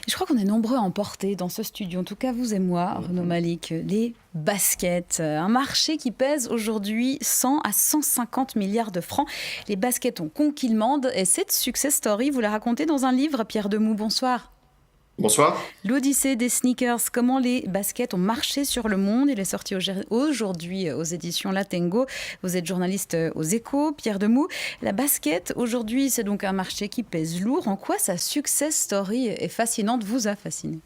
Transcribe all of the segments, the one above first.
Je crois qu'on est nombreux à en porter dans ce studio, en tout cas vous et moi, Renaud Malik, les baskets. Un marché qui pèse aujourd'hui 100 à 150 milliards de francs. Les baskets ont conquis le monde et cette success story, vous la racontez dans un livre, Pierre Demoux, bonsoir. Bonsoir. L'Odyssée des sneakers, comment les baskets ont marché sur le monde. Il est sorti aujourd'hui aux éditions Latengo. Vous êtes journaliste aux Échos, Pierre Demoux. La basket, aujourd'hui, c'est donc un marché qui pèse lourd. En quoi sa success story est fascinante, vous a fasciné?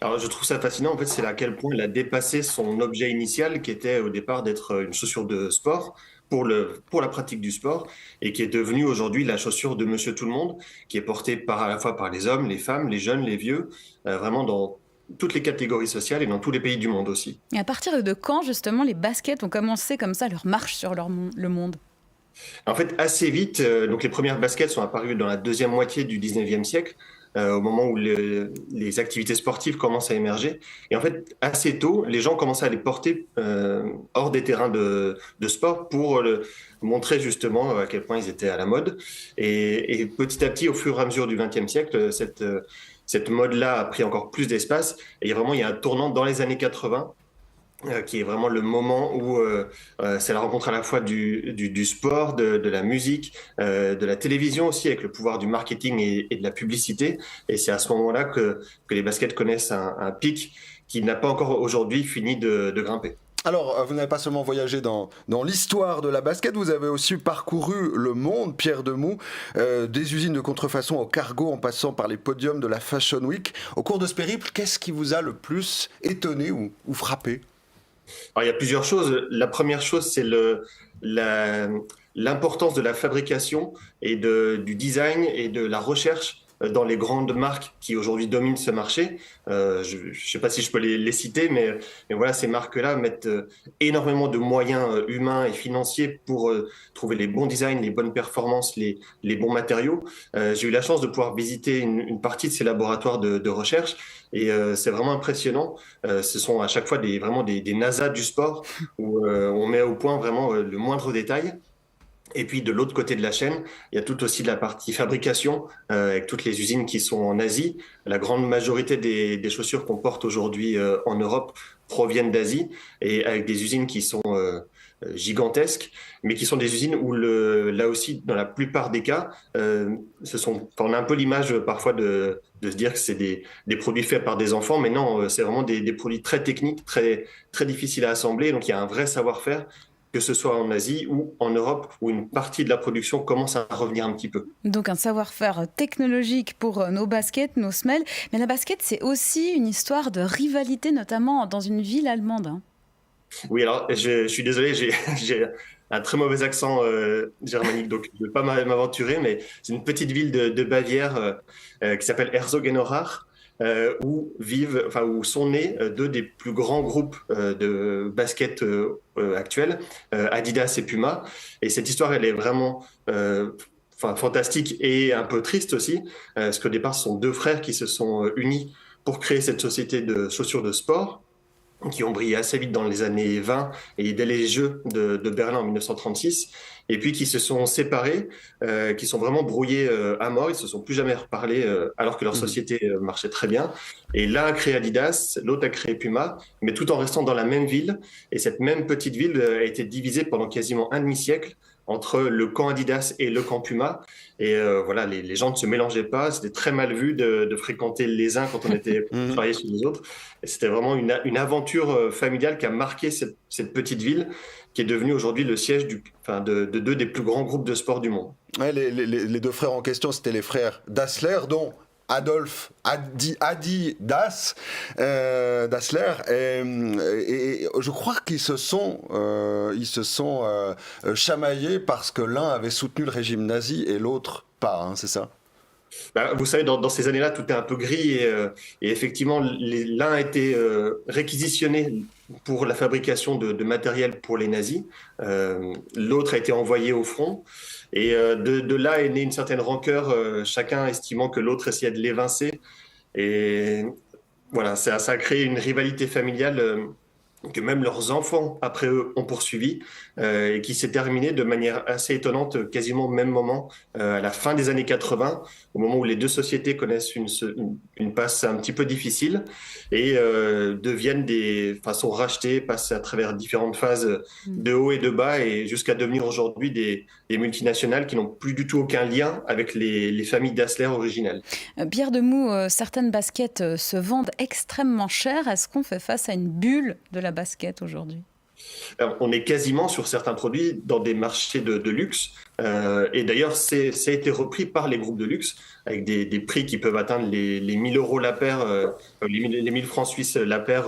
Alors, je trouve ça fascinant, en fait, c'est à quel point elle a dépassé son objet initial, qui était au départ d'être une chaussure de sport pour la pratique du sport, et qui est devenue aujourd'hui la chaussure de Monsieur Tout-le-Monde, qui est portée à la fois par les hommes, les femmes, les jeunes, les vieux, vraiment dans toutes les catégories sociales et dans tous les pays du monde aussi. Et à partir de quand, justement, les baskets ont commencé comme ça leur marche sur le monde? En fait, assez vite, donc les premières baskets sont apparues dans la deuxième moitié du 19e siècle, au moment où les activités sportives commencent à émerger. Et en fait, assez tôt, les gens commençaient à les porter hors des terrains de sport pour montrer justement à quel point ils étaient à la mode. Et petit à petit, au fur et à mesure du 20e siècle, cette mode-là a pris encore plus d'espace. Et vraiment, il y a un tournant dans les années 80 qui est vraiment le moment où c'est la rencontre à la fois du sport, de la musique, de la télévision aussi, avec le pouvoir du marketing et de la publicité. Et c'est à ce moment-là que les baskets connaissent un pic qui n'a pas encore aujourd'hui fini de grimper. Alors, vous n'avez pas seulement voyagé dans l'histoire de la basket, vous avez aussi parcouru le monde, Pierre Demoux, des usines de contrefaçon au cargo en passant par les podiums de la Fashion Week. Au cours de ce périple, qu'est-ce qui vous a le plus étonné ou frappé ? Alors, il y a plusieurs choses. La première chose, c'est l'importance de la fabrication et du design et de la recherche dans les grandes marques qui aujourd'hui dominent ce marché. Je ne sais pas si je peux les citer, mais voilà, ces marques-là mettent énormément de moyens humains et financiers pour trouver les bons designs, les bonnes performances, les bons matériaux. J'ai eu la chance de pouvoir visiter une partie de ces laboratoires de recherche et c'est vraiment impressionnant. Ce sont à chaque fois vraiment des NASA du sport où on met au point vraiment le moindre détail. Et puis de l'autre côté de la chaîne, il y a tout aussi de la partie fabrication, avec toutes les usines qui sont en Asie. La grande majorité des chaussures qu'on porte aujourd'hui en Europe proviennent d'Asie, et avec des usines qui sont gigantesques, mais qui sont des usines où là aussi, dans la plupart des cas, on a un peu l'image parfois de se dire que c'est des produits faits par des enfants, mais non, c'est vraiment des produits très techniques, très, très difficiles à assembler. Donc il y a un vrai savoir-faire, que ce soit en Asie ou en Europe, où une partie de la production commence à revenir un petit peu. Donc un savoir-faire technologique pour nos baskets, nos semelles. Mais la basket, c'est aussi une histoire de rivalité, notamment dans une ville allemande, hein. Oui, alors je suis désolé, j'ai un très mauvais accent germanique, donc je ne vais pas m'aventurer, mais c'est une petite ville de Bavière qui s'appelle Herzogenaurach, où sont nés deux des plus grands groupes de basket actuels, Adidas et Puma. Et cette histoire, elle est vraiment fantastique et un peu triste aussi, parce qu'au départ, ce sont deux frères qui se sont unis pour créer cette société de chaussures de sport, qui ont brillé assez vite dans les années 20 et dès les Jeux de Berlin en 1936, et puis qui se sont séparés, qui sont vraiment brouillés à mort, ils se sont plus jamais reparlé alors que leur société marchait très bien. Et l'un a créé Adidas, l'autre a créé Puma, mais tout en restant dans la même ville. Et cette même petite ville a été divisée pendant quasiment un demi-siècle entre le camp Adidas et le camp Puma. Et voilà, les gens ne se mélangeaient pas. C'était très mal vu de fréquenter les uns quand on était travaillé chez les autres. Et c'était vraiment une aventure familiale qui a marqué cette petite ville, qui est devenue aujourd'hui le siège de deux des plus grands groupes de sport du monde. Ouais, les deux frères en question, c'était les frères Dassler, dont Adolf Adi Dassler, et je crois qu'ils se sont chamaillés parce que l'un avait soutenu le régime nazi et l'autre pas, hein, c'est ça? Vous savez, dans ces années-là, tout est un peu gris et effectivement, l'un a été réquisitionné pour la fabrication de matériel pour les nazis, l'autre a été envoyé au front, et de là est née une certaine rancœur, chacun estimant que l'autre essayait de l'évincer, et voilà, ça a créé une rivalité familiale que même leurs enfants, après eux, ont poursuivi, et qui s'est terminé de manière assez étonnante, quasiment au même moment, à la fin des années 80, au moment où les deux sociétés connaissent une passe un petit peu difficile, et sont rachetées, passent à travers différentes phases de haut et de bas, et jusqu'à devenir aujourd'hui des multinationales qui n'ont plus du tout aucun lien avec les familles Dassler originelles. Pierre Demou, certaines baskets se vendent extrêmement cher. Est-ce qu'on fait face à une bulle de la basket aujourd'hui? Alors, on est quasiment sur certains produits dans des marchés de luxe. Et d'ailleurs, ça a été repris par les groupes de luxe avec des prix qui peuvent atteindre les 1000 euros la paire, les 1000 francs suisses la paire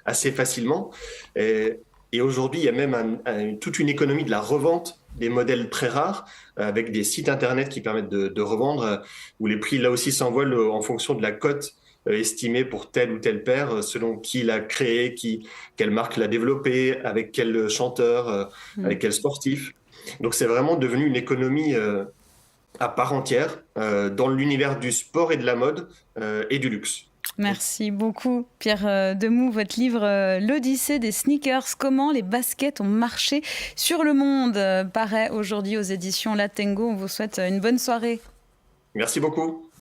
assez facilement. Et aujourd'hui, il y a même toute une économie de la revente des modèles très rares avec des sites internet qui permettent de revendre où les prix là aussi s'envolent en fonction de la cote estimé pour telle ou telle paire, selon qui l'a créé, quelle marque l'a développé, avec quel chanteur, avec quel sportif. Donc c'est vraiment devenu une économie à part entière dans l'univers du sport et de la mode et du luxe. Merci beaucoup Pierre Demou. Votre livre L'Odyssée des sneakers, comment les baskets ont marché sur le monde, paraît aujourd'hui aux éditions Latengo. On vous souhaite une bonne soirée. Merci beaucoup.